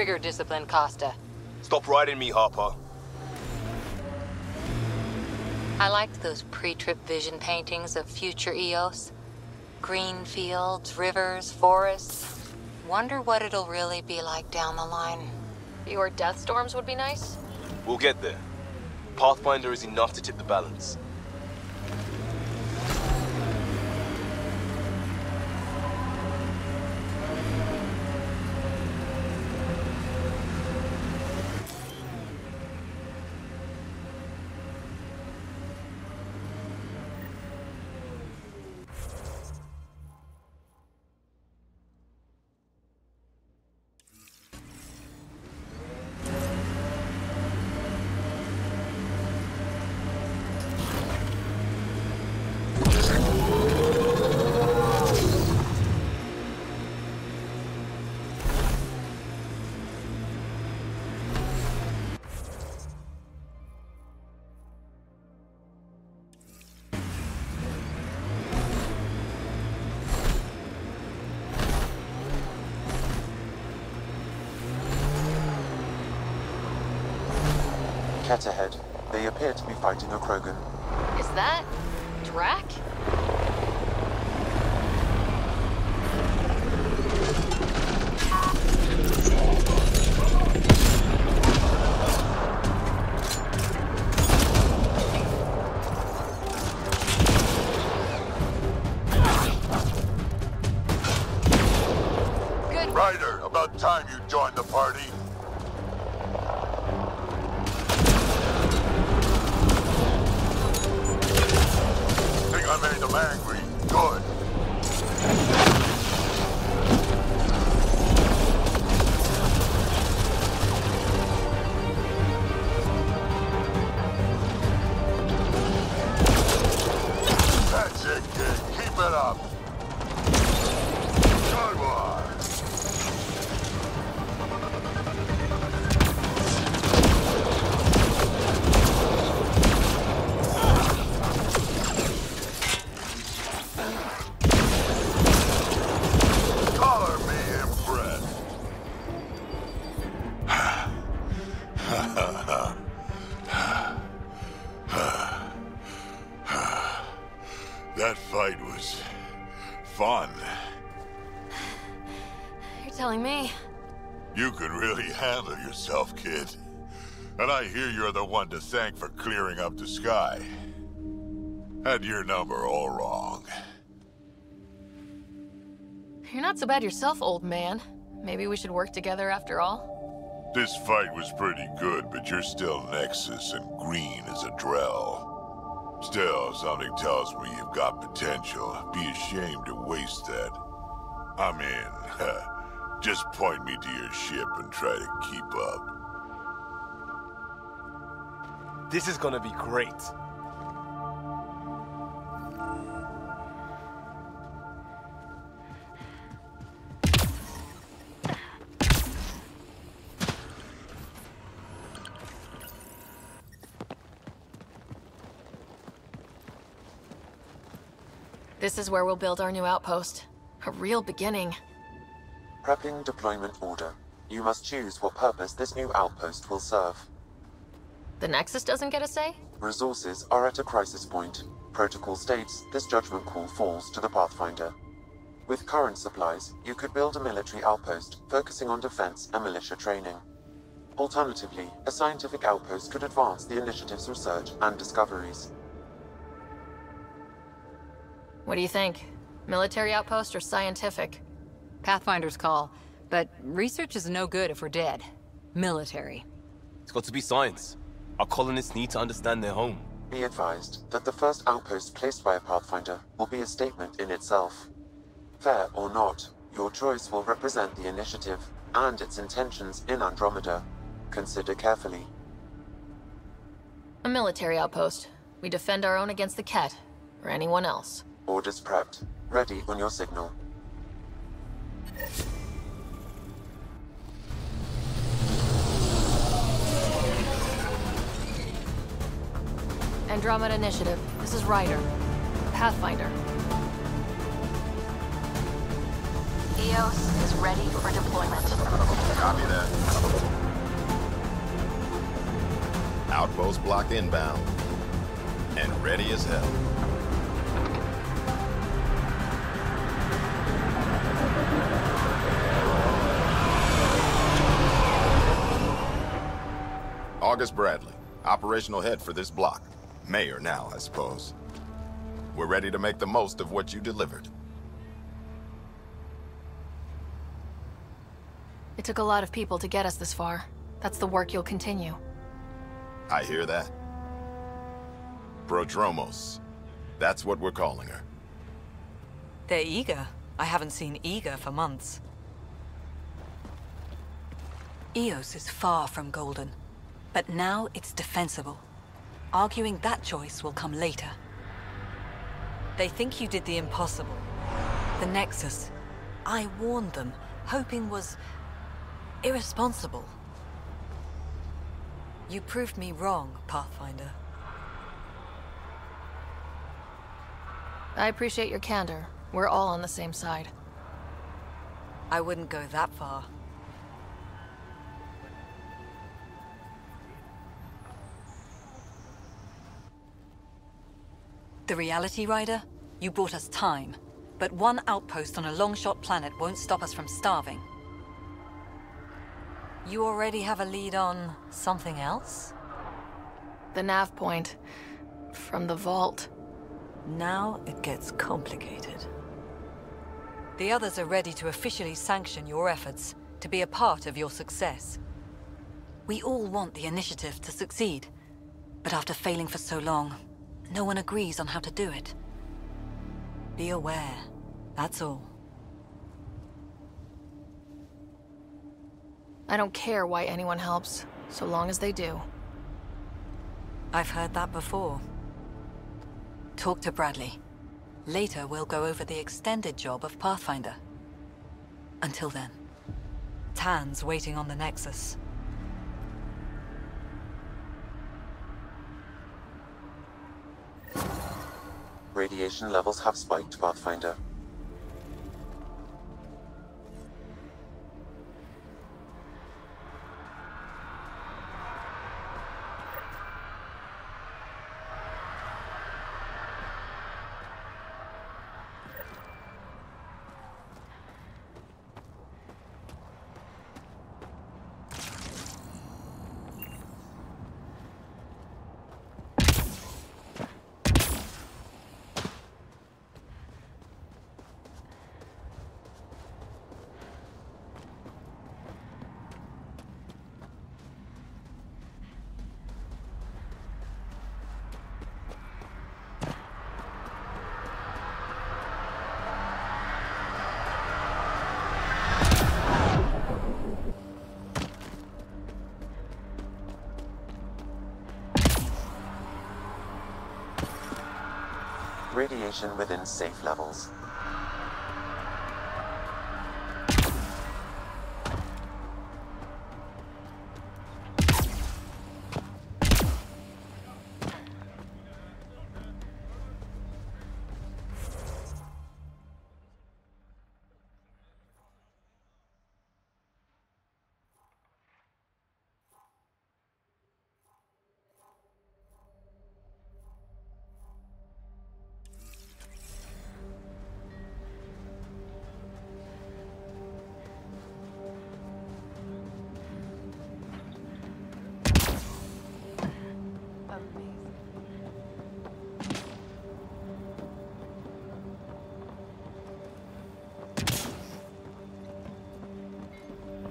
Trigger discipline, Costa. Stop riding me, Harper. I liked those pre-trip vision paintings of future Eos. Green fields, rivers, forests. Wonder what it'll really be like down the line. Fewer death storms would be nice? We'll get there. Pathfinder is enough to tip the balance. Cat ahead. They appear to be fighting a Krogan. Is that... Drac? Good. Ryder, about time you joined the party. I made them angry. Good. That's it, kid. Keep it up. Good one. That fight was fun. You're telling me? You could really handle yourself, kid. And I hear you're the one to thank for clearing up the sky. Had your number all wrong. You're not so bad yourself, old man. Maybe we should work together after all? This fight was pretty good, but you're still Nexus and green as a Drell. Still, something tells me you've got potential. Be ashamed to waste that. I'm in. Just point me to your ship and try to keep up. This is gonna be great. This is where we'll build our new outpost. A real beginning. Prepping deployment order. You must choose what purpose this new outpost will serve. The Nexus doesn't get a say? Resources are at a crisis point. Protocol states this judgment call falls to the Pathfinder. With current supplies, you could build a military outpost focusing on defense and militia training. Alternatively, a scientific outpost could advance the initiative's research and discoveries. What do you think? Military outpost or scientific? Pathfinder's call, but research is no good if we're dead. Military. It's got to be science. Our colonists need to understand their home. Be advised that the first outpost placed by a Pathfinder will be a statement in itself. Fair or not, your choice will represent the initiative and its intentions in Andromeda. Consider carefully. A military outpost. We defend our own against the Ket, or anyone else. Orders prepped. Ready on your signal. Andromeda Initiative. This is Ryder. Pathfinder. EOS is ready for deployment. Copy that. Outpost block inbound. And ready as hell. August Bradley, operational head for this block. Mayor now, I suppose. We're ready to make the most of what you delivered. It took a lot of people to get us this far. That's the work you'll continue. I hear that. Prodromos. That's what we're calling her. They're eager. I haven't seen eager for months. EOS is far from golden, but now it's defensible. Arguing that choice will come later. They think you did the impossible. The Nexus. I warned them, hoping was irresponsible. You proved me wrong, Pathfinder. I appreciate your candor. We're all on the same side. I wouldn't go that far. The Reality Rider? You bought us time. But one outpost on a long-shot planet won't stop us from starving. You already have a lead on something else? The nav point. From the vault. Now it gets complicated. The others are ready to officially sanction your efforts, to be a part of your success. We all want the initiative to succeed, but after failing for so long, no one agrees on how to do it. Be aware, that's all. I don't care why anyone helps, so long as they do. I've heard that before. Talk to Bradley. Later, we'll go over the extended job of Pathfinder. Until then, Tan's waiting on the Nexus. Radiation levels have spiked, Pathfinder. Radiation within safe levels.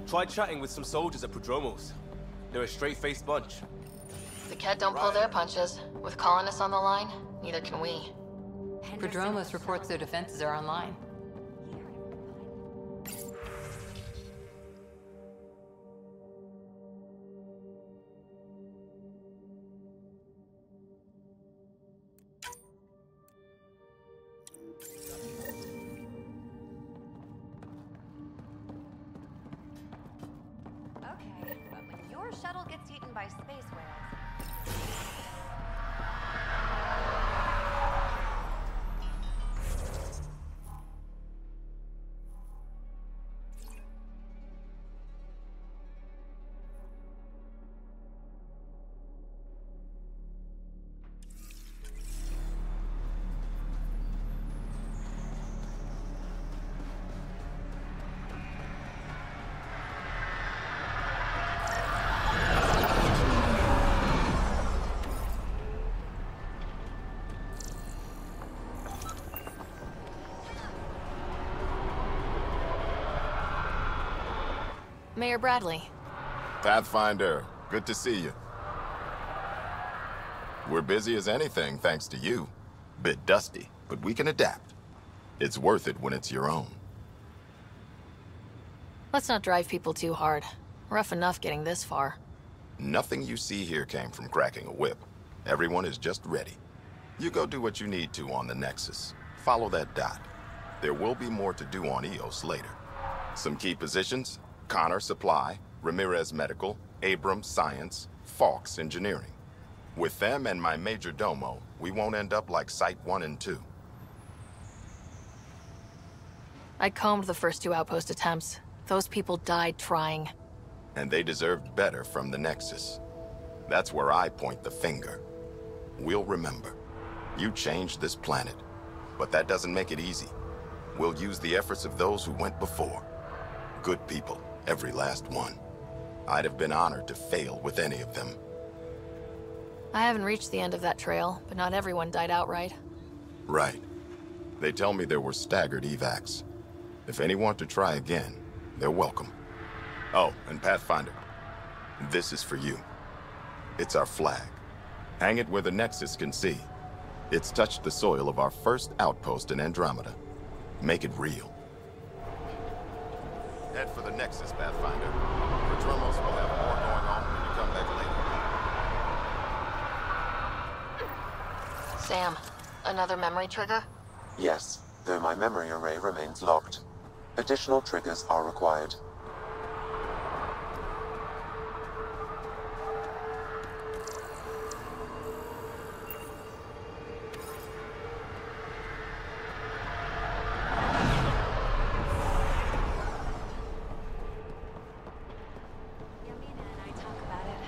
Tried chatting with some soldiers at Prodromos. They're a straight-faced bunch. The Ket don't pull their punches. With colonists on the line, neither can we. Prodromos reports their defenses are online. Okay, but when your shuttle gets eaten by space whales... Mayor Bradley. Pathfinder, good to see you. We're busy as anything, thanks to you. Bit dusty, but we can adapt. It's worth it when it's your own. Let's not drive people too hard. Rough enough getting this far. Nothing you see here came from cracking a whip. Everyone is just ready. You go do what you need to on the Nexus. Follow that dot. There will be more to do on EOS later. Some key positions: Connor Supply, Ramirez Medical, Abrams Science, Fawkes Engineering. With them and my major domo, we won't end up like Site 1 and 2. I combed the first 2 outpost attempts. Those people died trying. And they deserved better from the Nexus. That's where I point the finger. We'll remember. You changed this planet. But that doesn't make it easy. We'll use the efforts of those who went before. Good people, every last one. I'd have been honored to fail with any of them. I haven't reached the end of that trail, but not everyone died outright. Right. They tell me there were staggered evacs. If any want to try again, they're welcome. Oh, and Pathfinder, this is for you. It's our flag. Hang it where the Nexus can see. It's touched the soil of our first outpost in Andromeda. Make it real. Head for the Nexus, Pathfinder. Prodromos will have more going on when you come back later. Sam, another memory trigger? Yes, though my memory array remains locked. Additional triggers are required. Yamina and I talk about it.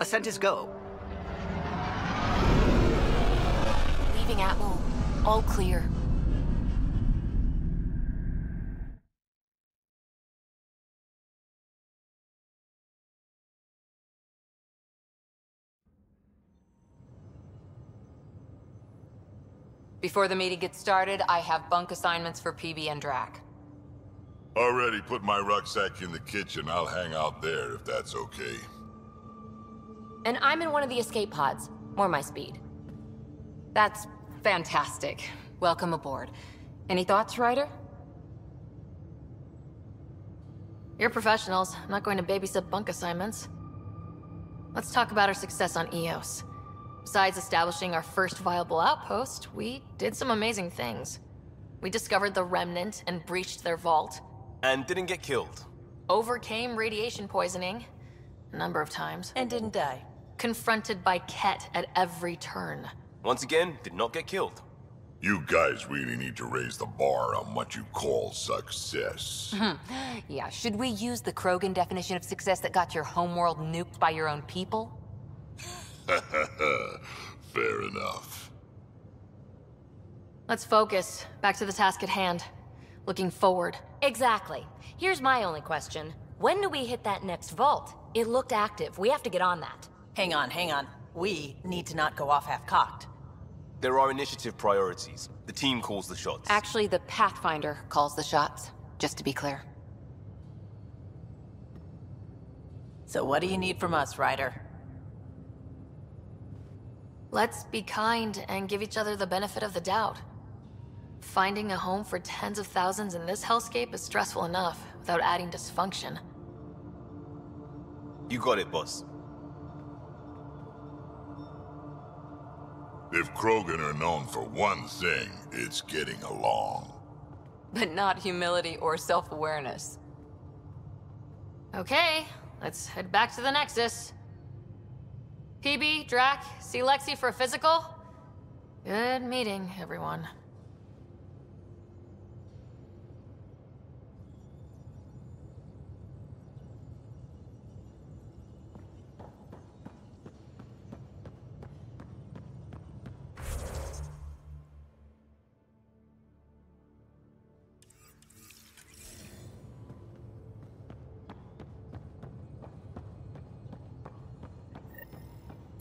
Ascent is go. Leaving Atmo. All clear. Before the meeting gets started, I have bunk assignments for PB and Drac. Already put my rucksack in the kitchen. I'll hang out there if that's okay. And I'm in one of the escape pods. More my speed. That's fantastic. Welcome aboard. Any thoughts, Ryder? You're professionals. I'm not going to babysit bunk assignments. Let's talk about our success on EOS. Besides establishing our first viable outpost, we did some amazing things. We discovered the Remnant and breached their vault. And didn't get killed. Overcame radiation poisoning. A number of times. And didn't die. Confronted by Ket at every turn. Once again, did not get killed. You guys really need to raise the bar on what you call success. Yeah, should we use the Krogan definition of success that got your homeworld nuked by your own people? Fair enough. Let's focus. Back to the task at hand. Looking forward. Exactly. Here's my only question. When do we hit that next vault? It looked active. We have to get on that. Hang on, hang on. We need to not go off half-cocked. There are initiative priorities. The team calls the shots. Actually, the Pathfinder calls the shots, just to be clear. So what do you need from us, Ryder? Let's be kind and give each other the benefit of the doubt. Finding a home for tens of thousands in this hellscape is stressful enough without adding dysfunction. You got it, boss. If Krogan are known for one thing, it's getting along. But not humility or self-awareness. Okay, let's head back to the Nexus. PB, Drac, see Lexi for a physical? Good meeting, everyone.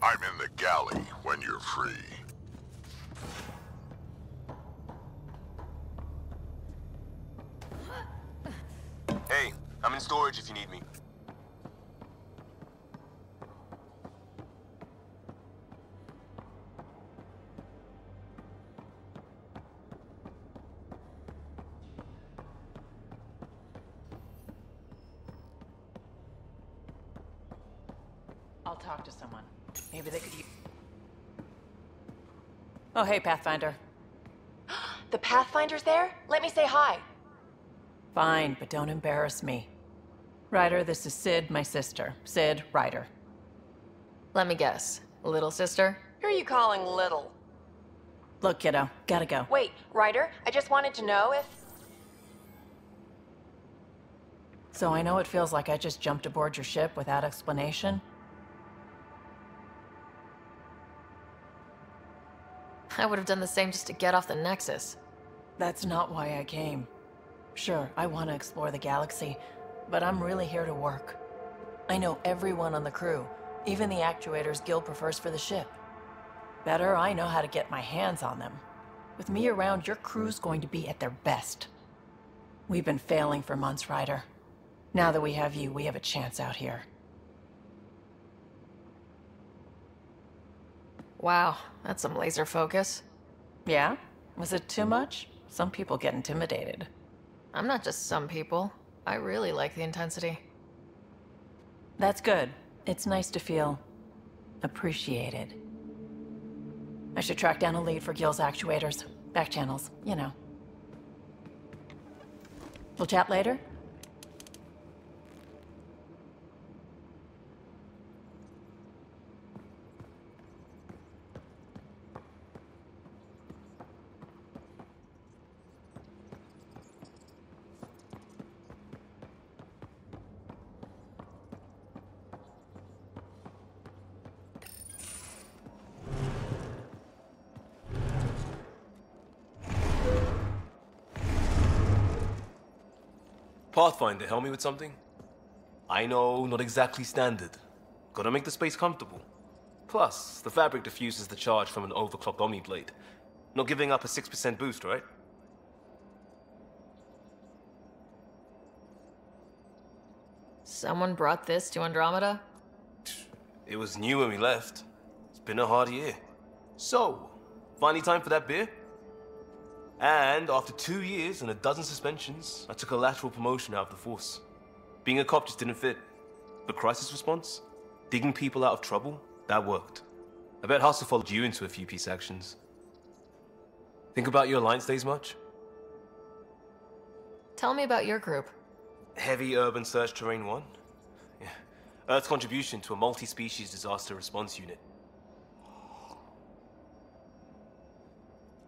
I'm in the galley when you're free. Hey, I'm in storage if you need me. I'll talk to someone. Maybe they could use... Oh, hey, Pathfinder. The Pathfinder's there? Let me say hi. Fine, but don't embarrass me. Ryder, this is Sid, my sister. Sid, Ryder. Let me guess. Little sister? Who are you calling little? Look, kiddo, gotta go. Wait, Ryder, I just wanted to know if... So I know it feels like I just jumped aboard your ship without explanation. I would have done the same just to get off the Nexus. That's not why I came. Sure, I want to explore the galaxy, but I'm really here to work. I know everyone on the crew, even the actuators Gil prefers for the ship. Better, I know how to get my hands on them. With me around, your crew's going to be at their best. We've been failing for months, Ryder. Now that we have you, we have a chance out here. Wow, that's some laser focus. Yeah? Was it too much? Some people get intimidated. I'm not just some people. I really like the intensity. That's good. It's nice to feel appreciated. I should track down a lead for Gil's actuators. Back channels, you know. We'll chat later? Pathfinder, help me with something? I know, not exactly standard. Gotta make the space comfortable. Plus, the fabric diffuses the charge from an overclocked Omniblade. Not giving up a 6% boost, right? Someone brought this to Andromeda? It was new when we left. It's been a hard year. So, finally time for that beer? And after 2 years and a dozen suspensions, I took a lateral promotion out of the force. Being a cop just didn't fit. But crisis response? Digging people out of trouble? That worked. I bet Hustle followed you into a few peace actions. Think about your Alliance days much? Tell me about your group. Heavy Urban Search Terrain 1? Yeah. Earth's contribution to a multi-species disaster response unit.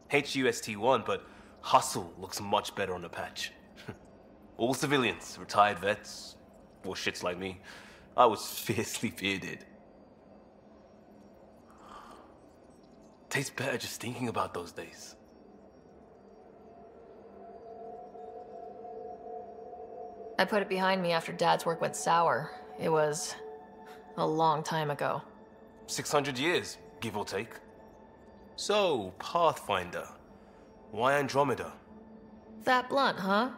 HUST-1, but Hustle looks much better on the patch. All civilians, retired vets, or shits like me. I was fiercely bearded. Tastes better just thinking about those days. I put it behind me after Dad's work went sour. It was a long time ago. 600 years, give or take. So, Pathfinder. Why Andromeda? That blunt, huh?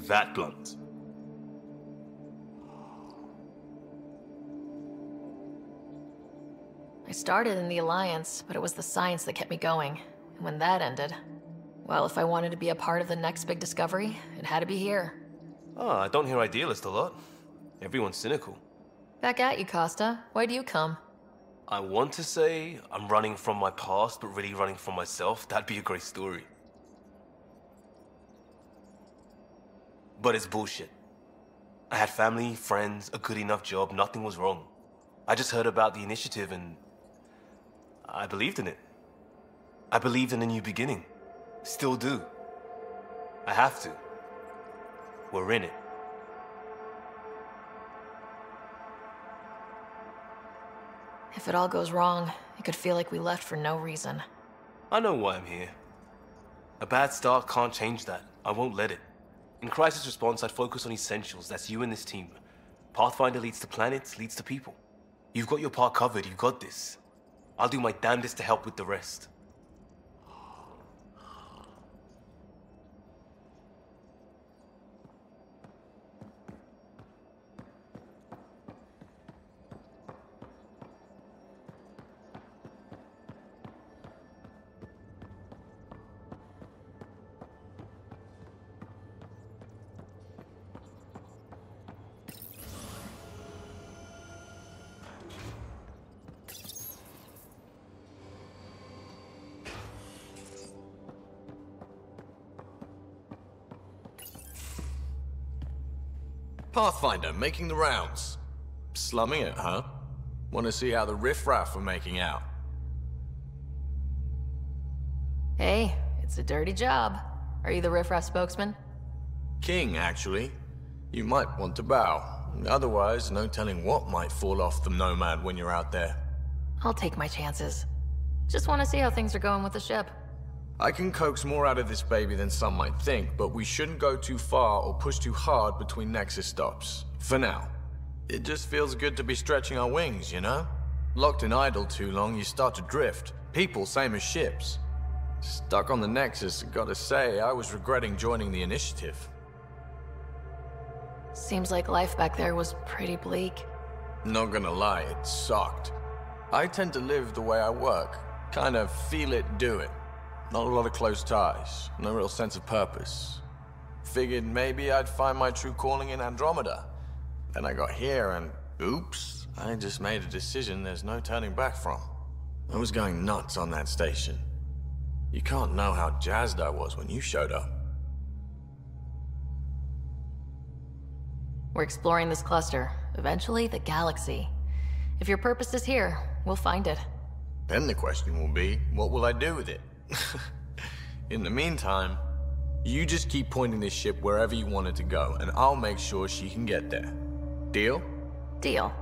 That blunt. I started in the Alliance, but it was the science that kept me going. And when that ended, well, if I wanted to be a part of the next big discovery, it had to be here. Oh, I don't hear idealist a lot. Everyone's cynical. Back at you, Costa. Why do you come? I want to say I'm running from my past, but really running from myself. That'd be a great story. But it's bullshit. I had family, friends, a good enough job, nothing was wrong. I just heard about the initiative and I believed in it. I believed in a new beginning. Still do. I have to. We're in it. If it all goes wrong, it could feel like we left for no reason. I know why I'm here. A bad start can't change that. I won't let it. In crisis response, I'd focus on essentials. That's you and this team. Pathfinder leads to planets, leads to people. You've got your part covered. You've got this. I'll do my damnedest to help with the rest. Pathfinder, making the rounds. Slumming it, huh? Want to see how the riffraff are making out? Hey, it's a dirty job. Are you the riffraff spokesman? King, actually. You might want to bow. Otherwise, no telling what might fall off the Nomad when you're out there. I'll take my chances. Just want to see how things are going with the ship. I can coax more out of this baby than some might think, but we shouldn't go too far or push too hard between Nexus stops. For now. It just feels good to be stretching our wings, you know? Locked in idle too long, you start to drift. People, same as ships. Stuck on the Nexus, gotta say, I was regretting joining the initiative. Seems like life back there was pretty bleak. Not gonna lie, it sucked. I tend to live the way I work. Kind of feel it, do it. Not a lot of close ties, no real sense of purpose. Figured maybe I'd find my true calling in Andromeda. Then I got here and, oops, I just made a decision there's no turning back from. I was going nuts on that station. You can't know how jazzed I was when you showed up. We're exploring this cluster, eventually the galaxy. If your purpose is here, we'll find it. Then the question will be, what will I do with it? In the meantime, you just keep pointing this ship wherever you want it to go, and I'll make sure she can get there. Deal? Deal.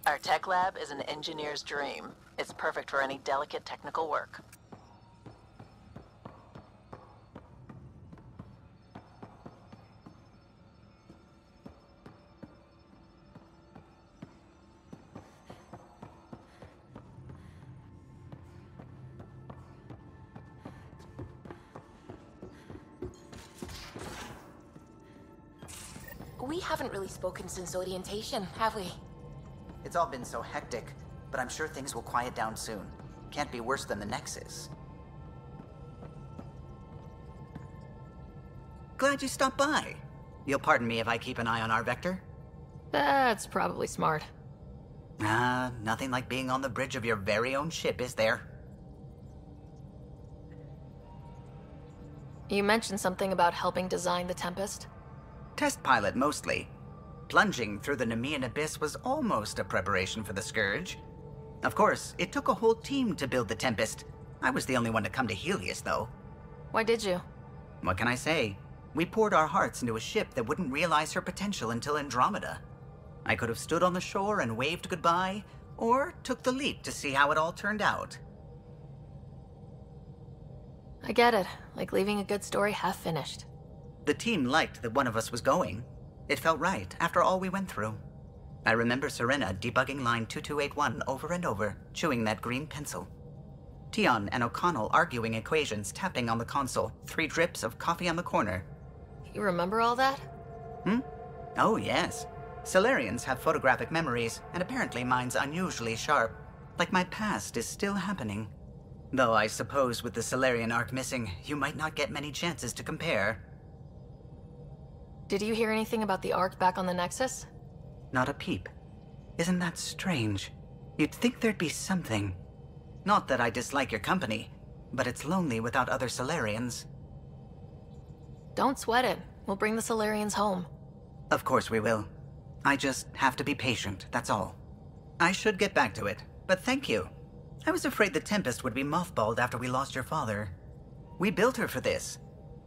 Our tech lab is an engineer's dream. It's perfect for any delicate technical work. We haven't really spoken since orientation, have we? It's all been so hectic, but I'm sure things will quiet down soon. Can't be worse than the Nexus. Glad you stopped by. You'll pardon me if I keep an eye on our vector? That's probably smart. Nothing like being on the bridge of your very own ship, is there? You mentioned something about helping design the Tempest? Test pilot, mostly. Plunging through the Nemean abyss was almost a preparation for the Scourge. Of course, it took a whole team to build the Tempest. I was the only one to come to Helios, though. Why did you? What can I say? We poured our hearts into a ship that wouldn't realize her potential until Andromeda. I could have stood on the shore and waved goodbye, or took the leap to see how it all turned out. I get it. Like leaving a good story half finished. The team liked that one of us was going. It felt right after all we went through. I remember Serena debugging line 2281 over and over, chewing that green pencil. Tion and O'Connell arguing equations, tapping on the console, 3 drips of coffee on the corner. You remember all that? Oh, yes. Solarians have photographic memories, and apparently mine's unusually sharp. Like my past is still happening. Though I suppose with the Solarian arc missing, you might not get many chances to compare. Did you hear anything about the Ark back on the Nexus? Not a peep. Isn't that strange? You'd think there'd be something. Not that I dislike your company, but it's lonely without other Solarians. Don't sweat it. We'll bring the Solarians home. Of course we will. I just have to be patient, that's all. I should get back to it, but thank you. I was afraid the Tempest would be mothballed after we lost your father. We built her for this.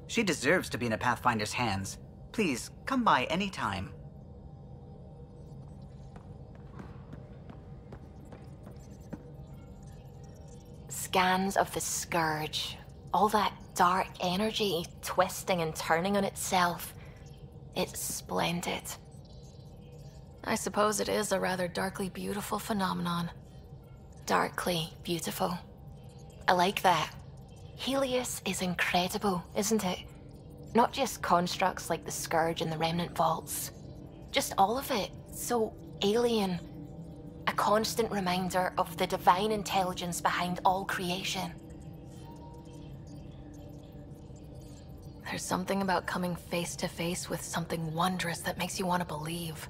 She deserves to be in a Pathfinder's hands. Please, come by any time. Scans of the Scourge. All that dark energy twisting and turning on itself. It's splendid. I suppose it is a rather darkly beautiful phenomenon. Darkly beautiful. I like that. Helios is incredible, isn't it? Not just constructs like the Scourge and the Remnant Vaults. Just all of it. So alien. A constant reminder of the divine intelligence behind all creation. There's something about coming face to face with something wondrous that makes you want to believe.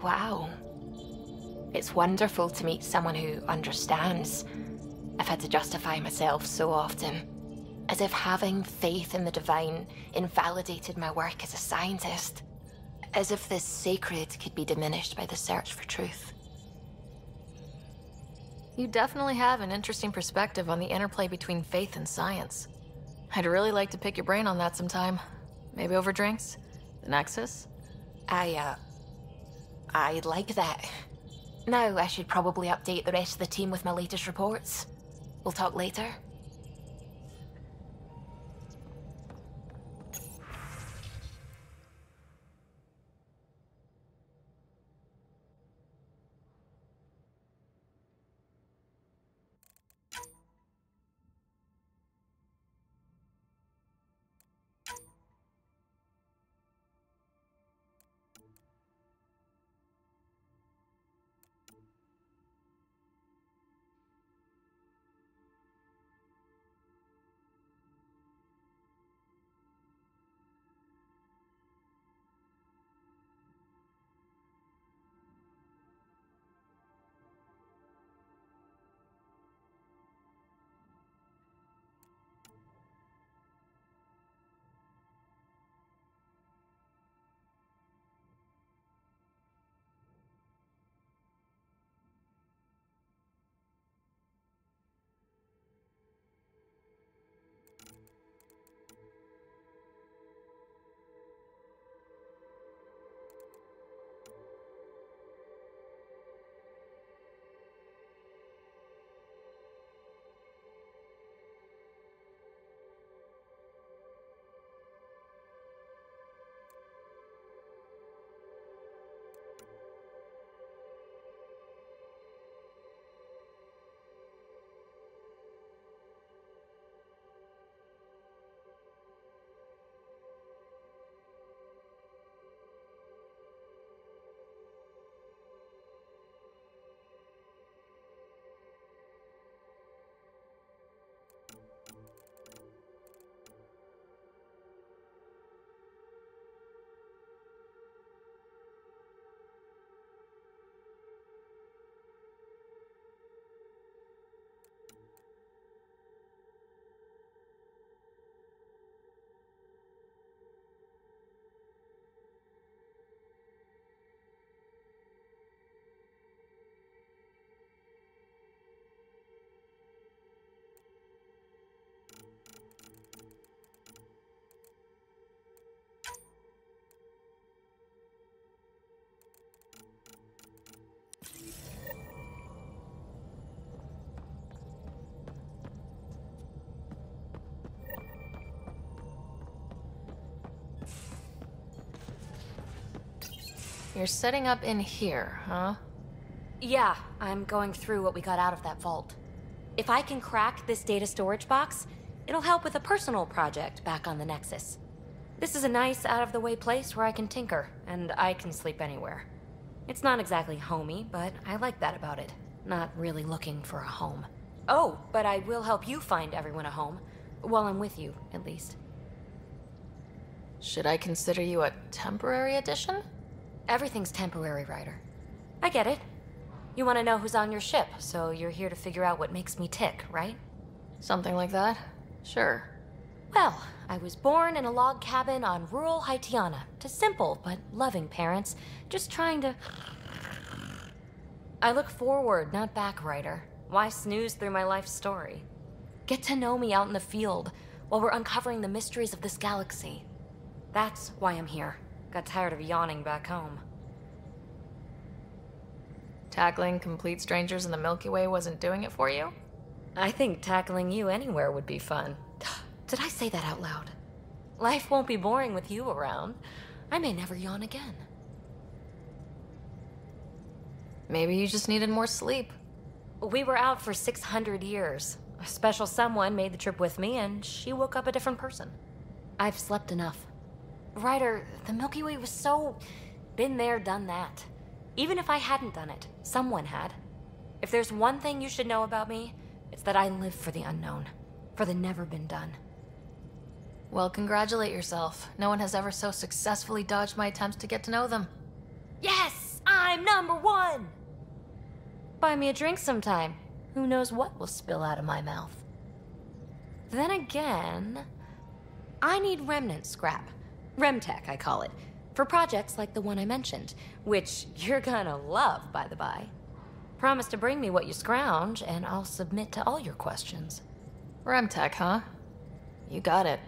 Wow. It's wonderful to meet someone who understands. I've had to justify myself so often. As if having faith in the divine invalidated my work as a scientist. As if this sacred could be diminished by the search for truth. You definitely have an interesting perspective on the interplay between faith and science. I'd really like to pick your brain on that sometime. Maybe over drinks? The Nexus? I'd like that. Now I should probably update the rest of the team with my latest reports. We'll talk later. you're setting up in here, huh? Yeah, I'm going through what we got out of that vault. If I can crack this data storage box, it'll help with a personal project back on the Nexus. This is a nice, out-of-the-way place where I can tinker, and I can sleep anywhere. It's not exactly homey, but I like that about it. Not really looking for a home. Oh, but I will help you find everyone a home. While I'm with you, at least. Should I consider you a temporary addition? Everything's temporary, Ryder. I get it. You want to know who's on your ship, so you're here to figure out what makes me tick, right? Something like that? Sure. Well, I was born in a log cabin on rural Haitiana to simple but loving parents, just trying to... I look forward, not back, Ryder. Why snooze through my life story? Get to know me out in the field while we're uncovering the mysteries of this galaxy. That's why I'm here. Got tired of yawning back home. Tackling complete strangers in the Milky Way wasn't doing it for you? I think tackling you anywhere would be fun. Did I say that out loud? Life won't be boring with you around. I may never yawn again. Maybe you just needed more sleep. We were out for 600 years. A special someone made the trip with me, and she woke up a different person. I've slept enough. Ryder, the Milky Way was so... been there, done that. Even if I hadn't done it, someone had. If there's one thing you should know about me, it's that I live for the unknown. For the never been done. Well, congratulate yourself. No one has ever so successfully dodged my attempts to get to know them. Yes! I'm #1! Buy me a drink sometime. Who knows what will spill out of my mouth. Then again... I need remnant scrap. Remtech, I call it. For projects like the one I mentioned. Which you're gonna love, by the by. Promise to bring me what you scrounge, and I'll submit to all your questions. Remtech, huh? You got it.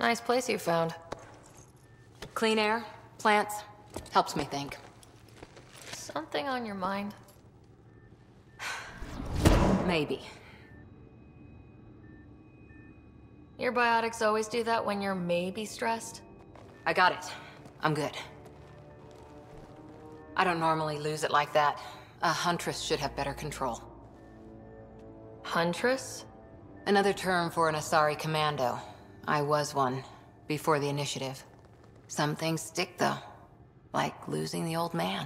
Nice place you found. Clean air, plants, helps me think. Something on your mind? Maybe. Your biotics always do that when you're maybe stressed? I got it. I'm good. I don't normally lose it like that. A huntress should have better control. Huntress? Another term for an Asari commando. I was one, before the initiative. Some things stick, though. Like losing the old man.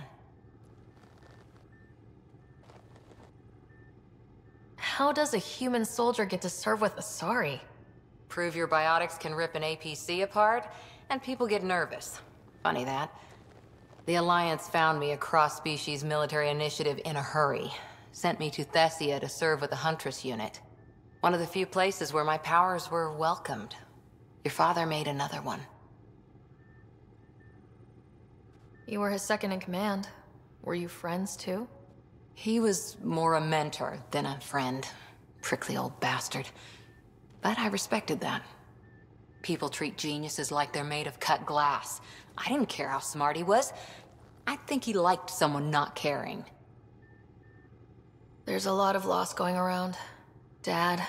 How does a human soldier get to serve with Asari? Prove your biotics can rip an APC apart, and people get nervous. Funny that. The Alliance found me a cross-species military initiative in a hurry. Sent me to Thessia to serve with the Huntress unit. One of the few places where my powers were welcomed. Your father made another one. You were his second in command. Were you friends too? He was more a mentor than a friend. Prickly old bastard. But I respected that. People treat geniuses like they're made of cut glass. I didn't care how smart he was. I think he liked someone not caring. There's a lot of loss going around. Dad,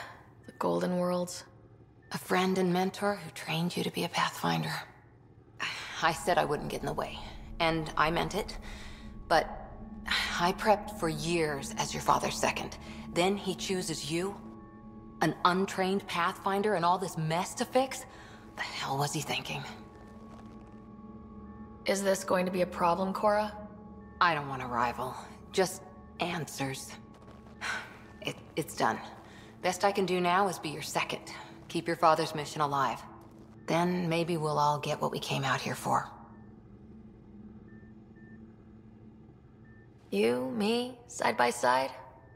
the Golden Worlds. A friend and mentor who trained you to be a Pathfinder. I said I wouldn't get in the way, and I meant it. But I prepped for years as your father's second. Then he chooses you? An untrained Pathfinder and all this mess to fix? The hell was he thinking? Is this going to be a problem, Cora? I don't want a rival. Just answers. It's done. Best I can do now is be your second. Keep your father's mission alive. Then maybe we'll all get what we came out here for. You, me, side by side?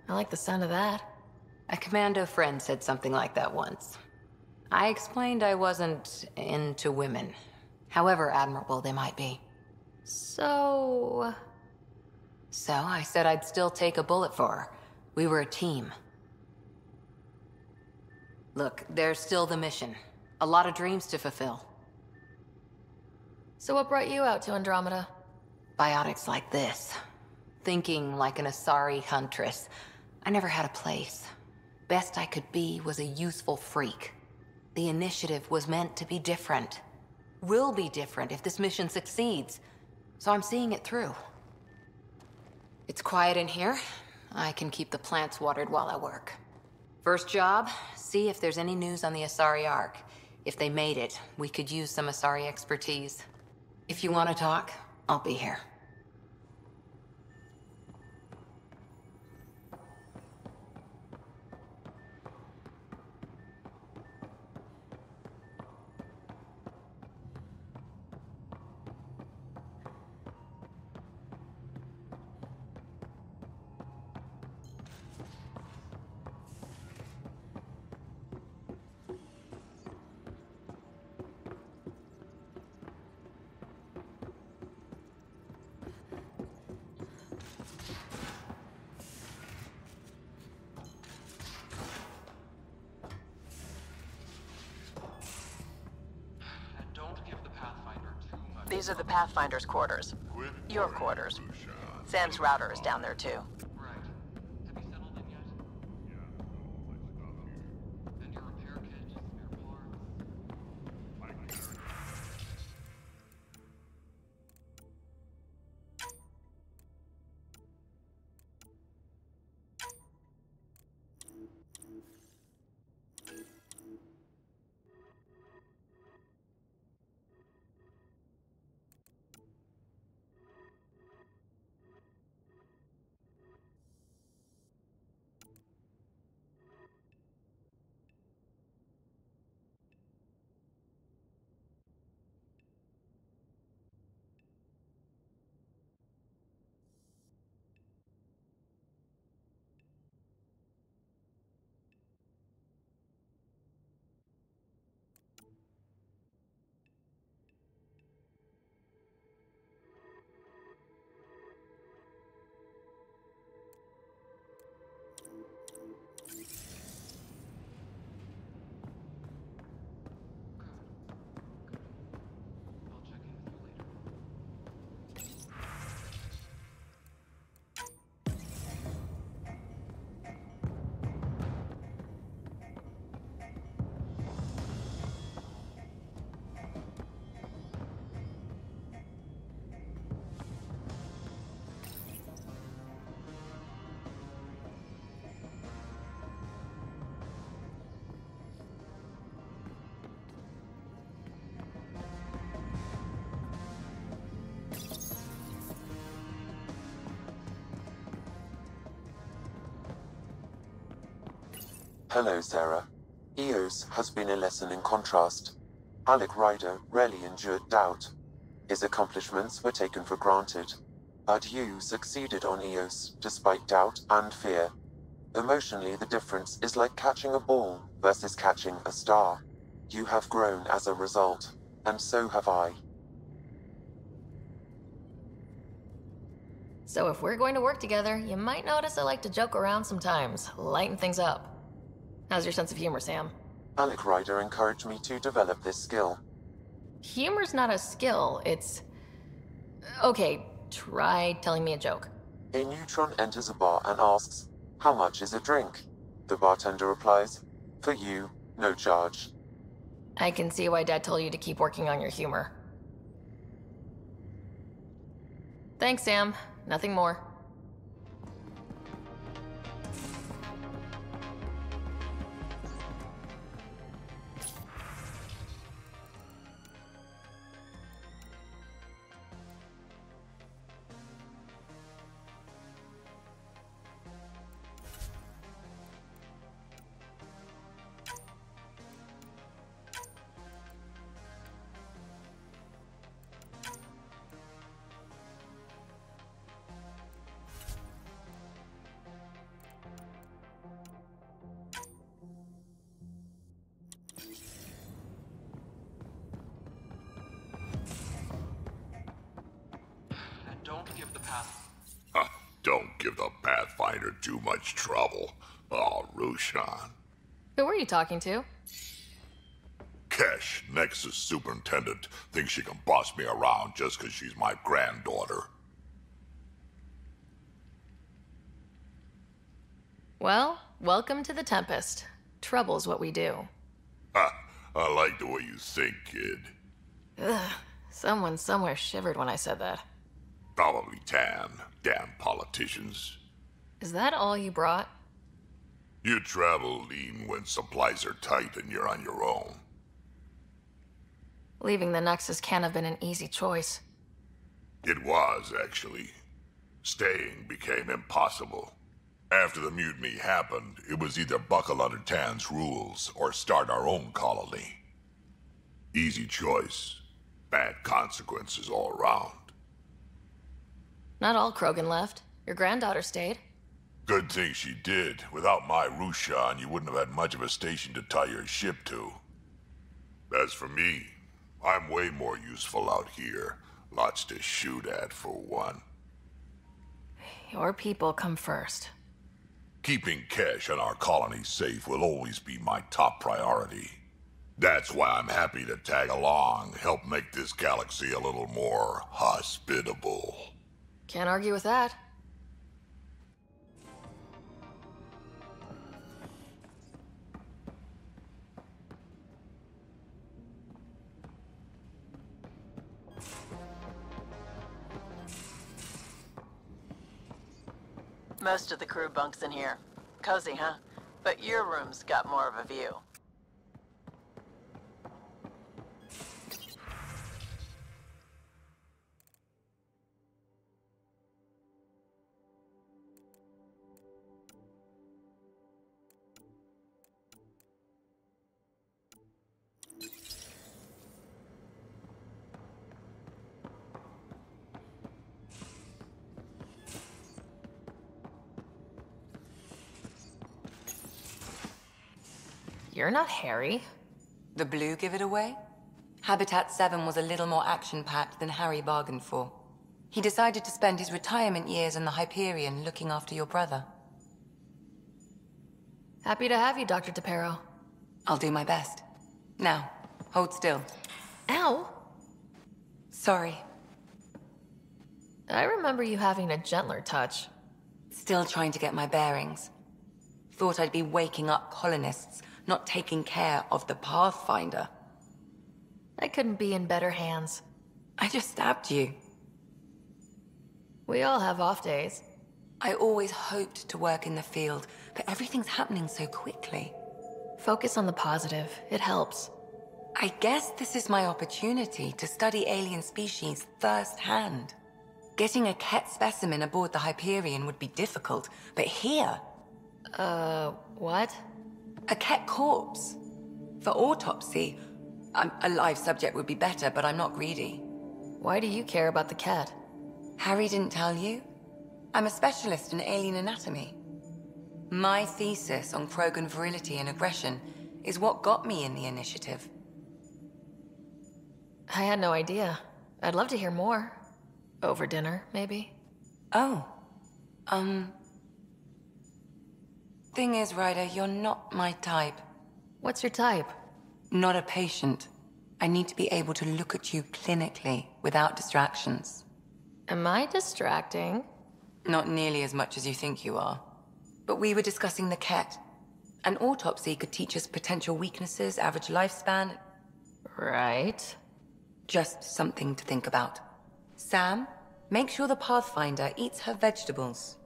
I like the sound of that. A commando friend said something like that once. I explained I wasn't into women. However admirable they might be. So I said I'd still take a bullet for her. We were a team. Look, there's still the mission. A lot of dreams to fulfill. So what brought you out to Andromeda? Biotics like this. Thinking like an Asari huntress. I never had a place. Best I could be was a useful freak. The initiative was meant to be different. Will be different if this mission succeeds. So I'm seeing it through. It's quiet in here. I can keep the plants watered while I work. First job, see if there's any news on the Asari Ark. If they made it, we could use some Asari expertise. If you want to talk, I'll be here. These are the Pathfinder's quarters. Your quarters. Sam's router is down there too. Hello, Sarah. Eos has been a lesson in contrast. Alec Ryder rarely endured doubt. His accomplishments were taken for granted. But you succeeded on Eos, despite doubt and fear. Emotionally, the difference is like catching a ball versus catching a star. You have grown as a result, and so have I. So if we're going to work together, you might notice I like to joke around sometimes, lighten things up. How's your sense of humor, Sam? Alec Ryder encouraged me to develop this skill. Humor's not a skill, it's... Okay, try telling me a joke. A neutron enters a bar and asks, "How much is a drink?" The bartender replies, "For you, no charge." I can see why Dad told you to keep working on your humor. Thanks, Sam. Nothing more. Don't give the Pathfinder too much trouble. Oh, Rushan. Who were you talking to? Kesh, Nexus Superintendent, thinks she can boss me around just because she's my granddaughter. Well, welcome to the Tempest. Trouble's what we do. Ha! I like the way you think, kid. Ugh, someone somewhere shivered when I said that. Probably Tan. Damn politicians. Is that all you brought? You travel lean when supplies are tight and you're on your own. Leaving the Nexus can't have been an easy choice. It was, actually. Staying became impossible. After the mutiny happened, it was either buckle under Tan's rules or start our own colony. Easy choice. Bad consequences all around. Not all Krogan left. Your granddaughter stayed. Good thing she did. Without my Rushan, you wouldn't have had much of a station to tie your ship to. As for me, I'm way more useful out here. Lots to shoot at, for one. Your people come first. Keeping Kesh and our colony safe will always be my top priority. That's why I'm happy to tag along, help make this galaxy a little more hospitable. Can't argue with that. Most of the crew bunks in here. Cozy, huh? But your room's got more of a view. You're not Harry. The blue give it away? Habitat 7 was a little more action-packed than Harry bargained for. He decided to spend his retirement years in the Hyperion looking after your brother. Happy to have you, Dr. DePero. I'll do my best. Now, hold still. Ow! Sorry. I remember you having a gentler touch. Still trying to get my bearings. Thought I'd be waking up colonists, not taking care of the Pathfinder. I couldn't be in better hands. I just stabbed you. We all have off days. I always hoped to work in the field, but everything's happening so quickly. Focus on the positive. It helps. I guess this is my opportunity to study alien species firsthand. Getting a Ket specimen aboard the Hyperion would be difficult, but here... What? A Ket corpse? For autopsy? A live subject would be better, but I'm not greedy. Why do you care about the cat? Harry didn't tell you? I'm a specialist in alien anatomy. My thesis on Krogan virility and aggression is what got me in the initiative. I had no idea. I'd love to hear more. Over dinner, maybe? Oh. Thing is, Ryder, you're not my type. What's your type? Not a patient. I need to be able to look at you clinically, without distractions. Am I distracting? Not nearly as much as you think you are. But we were discussing the Ket. An autopsy could teach us potential weaknesses, average lifespan. Right. Just something to think about. Sam, make sure the Pathfinder eats her vegetables.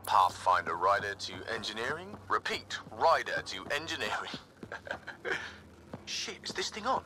Pathfinder Ryder to engineering. Repeat, Ryder to engineering. Shit, is this thing on?